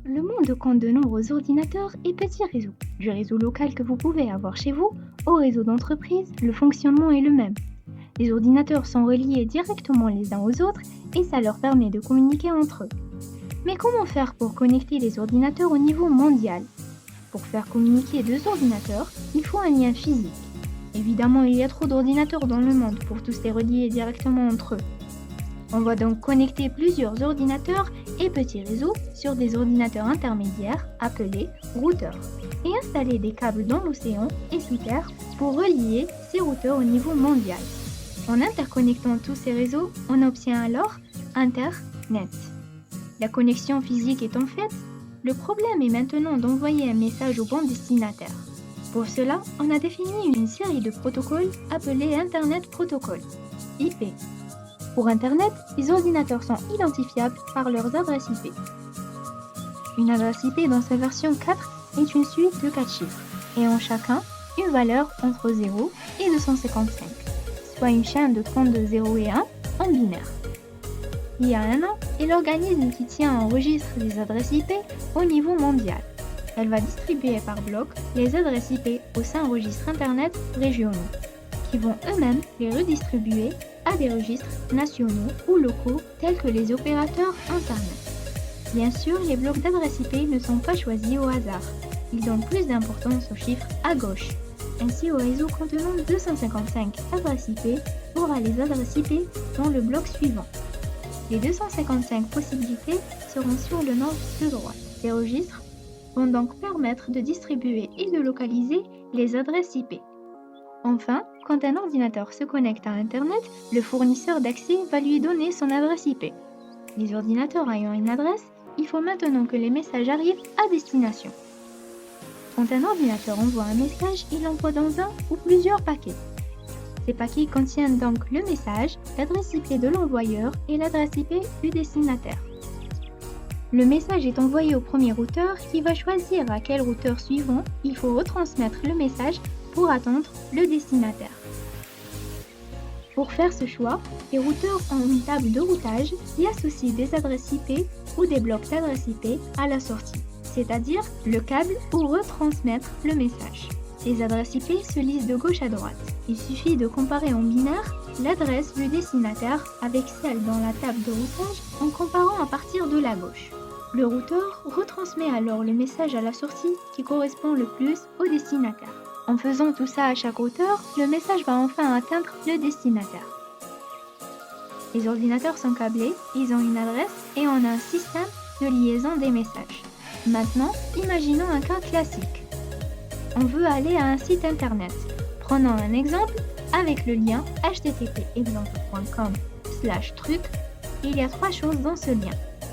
Le monde compte de nombreux ordinateurs et petits réseaux. Du réseau local que vous pouvez avoir chez vous au réseau d'entreprise, le fonctionnement est le même. Les ordinateurs sont reliés directement les uns aux autres et ça leur permet de communiquer entre eux. Mais comment faire pour connecter les ordinateurs au niveau mondial? Pour faire communiquer deux ordinateurs, il faut un lien physique. Évidemment, il y a trop d'ordinateurs dans le monde pour tous les relier directement entre eux. On va donc connecter plusieurs ordinateurs et petits réseaux sur des ordinateurs intermédiaires appelés routeurs et installer des câbles dans l'océan et sous terre pour relier ces routeurs au niveau mondial. En interconnectant tous ces réseaux, on obtient alors Internet. La connexion physique étant faite, le problème est maintenant d'envoyer un message au bon destinataire. Pour cela, on a défini une série de protocoles appelés Internet Protocol, IP. Pour Internet, les ordinateurs sont identifiables par leurs adresses IP. Une adresse IP dans sa version 4 est une suite de 4 chiffres, et en chacun, une valeur entre 0 et 255, soit une chaîne de 32 0 et 1 en binaire. Il y a un an, est l'organisme qui tient en registre les adresses IP au niveau mondial. Elle va distribuer par bloc les adresses IP au sein de registres Internet régionaux, qui vont eux-mêmes les redistribuer à des registres nationaux ou locaux tels que les opérateurs Internet. Bien sûr, les blocs d'adresses IP ne sont pas choisis au hasard. Ils donnent plus d'importance aux chiffres à gauche. Ainsi, au réseau contenant 255 adresses IP aura les adresses IP dans le bloc suivant. Les 255 possibilités seront sur le nord de droite. Ces registres vont donc permettre de distribuer et de localiser les adresses IP. Enfin, quand un ordinateur se connecte à Internet, le fournisseur d'accès va lui donner son adresse IP. Les ordinateurs ayant une adresse, il faut maintenant que les messages arrivent à destination. Quand un ordinateur envoie un message, il l'envoie dans un ou plusieurs paquets. Ces paquets contiennent donc le message, l'adresse IP de l'envoyeur et l'adresse IP du destinataire. Le message est envoyé au premier routeur qui va choisir à quel routeur suivant il faut retransmettre le message pour attendre le destinataire. Pour faire ce choix, les routeurs ont une table de routage qui associe des adresses IP ou des blocs d'adresses IP à la sortie, c'est-à-dire le câble pour retransmettre le message. Les adresses IP se lisent de gauche à droite. Il suffit de comparer en binaire l'adresse du destinataire avec celle dans la table de routage en comparant à partir de la gauche. Le routeur retransmet alors le message à la sortie qui correspond le plus au destinataire. En faisant tout ça à chaque routeur, le message va enfin atteindre le destinataire. Les ordinateurs sont câblés, ils ont une adresse et on a un système de liaison des messages. Maintenant, imaginons un cas classique. On veut aller à un site internet. Prenons un exemple avec le lien http://exemple.com/truc. Il y a 3 choses dans ce lien.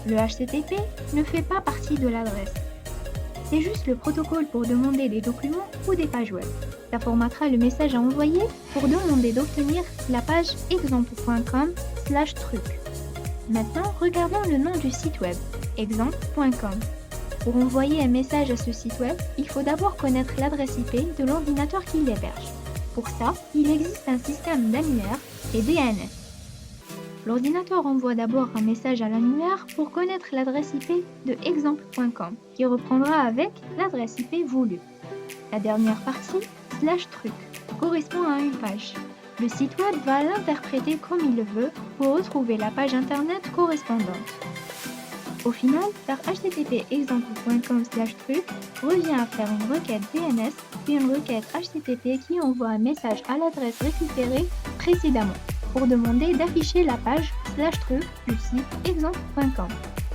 Le HTTP ne fait pas partie de l'adresse. C'est juste le protocole pour demander des documents ou des pages web. Ça formatera le message à envoyer pour demander d'obtenir la page exemple.com/truc. Maintenant, regardons le nom du site web, exemple.com. Pour envoyer un message à ce site web, il faut d'abord connaître l'adresse IP de l'ordinateur qui l'héberge. Pour ça, il existe un système d'annuaire et DNS. L'ordinateur envoie d'abord un message à l'annuaire pour connaître l'adresse IP de exemple.com, qui reprendra avec l'adresse IP voulue. La dernière partie, /truc, correspond à une page. Le site web va l'interpréter comme il le veut pour retrouver la page internet correspondante. Au final, faire http://exemple.com/truc revient à faire une requête DNS puis une requête HTTP qui envoie un message à l'adresse récupérée précédemment pour demander d'afficher la page /truc du site exemple.com.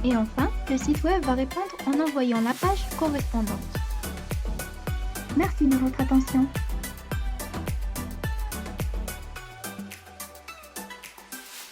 Et enfin, le site web va répondre en envoyant la page correspondante. Merci de votre attention.